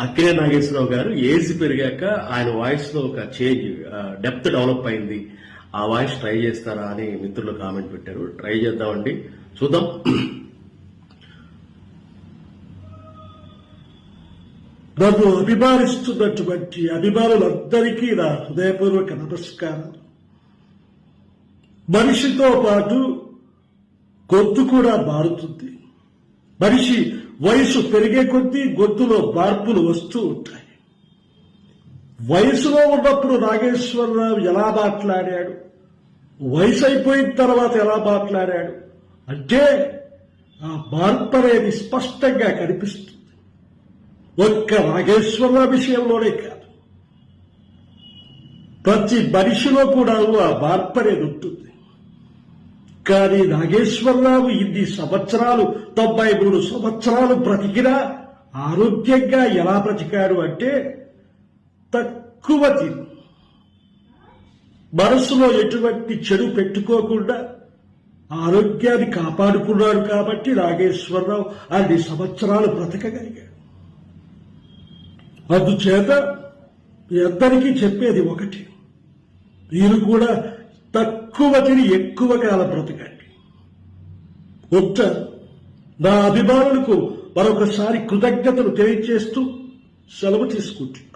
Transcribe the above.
అక్కినే నాగేశ్వరరావు గారు ఏజ్ పెరిగాక ఆయన వాయిస్ లో ఒక చేంజ్, డెప్త్ డెవలప్ అయింది. ఆ వాయిస్ ట్రై చేస్తారా అని మిత్రులు కామెంట్ పెట్టారు. ట్రై చేద్దామండి, చూద్దాం. నన్ను అభిమానిస్తున్నటువంటి అభిమానులందరికీ నా హృదయపూర్వక నమస్కారం. మనిషితో పాటు గొంతు కూడా మారుతుంది. మనిషి వయసు పెరిగే కొద్దీ గొంతులో మార్పులు వస్తూ ఉంటాయి. వయసులో ఉన్నప్పుడు నాగేశ్వరరావు ఎలా మాట్లాడాడు, వయసు అయిపోయిన తర్వాత ఎలా మాట్లాడాడు అంటే ఆ మార్పు అనేది స్పష్టంగా కనిపిస్తుంది. ఒక్క నాగేశ్వరరావు విషయంలోనే కాదు, ప్రతి మనిషిలో కూడా ఆ మార్పు అనేది ఉంటుంది. కానీ నాగేశ్వరరావు ఇన్ని సంవత్సరాలు 93 సంవత్సరాలు బ్రతికినా ఆరోగ్యంగా ఎలా బ్రతికాడు అంటే తక్కువ తిని మనసులో ఎటువంటి చెడు పెట్టుకోకుండా ఆరోగ్యాన్ని కాపాడుకున్నాడు. కాబట్టి నాగేశ్వరరావు అన్ని సంవత్సరాలు బ్రతకగలిగాడు. అందుచేత మీ అందరికీ చెప్పేది ఒకటి, మీరు కూడా తక్కువ తిని ఎక్కువ కాలం బ్రతకండి. నా అభిమానులకు మరొకసారి కృతజ్ఞతలు తెలియజేస్తూ సెలవు తీసుకుంటున్నాను.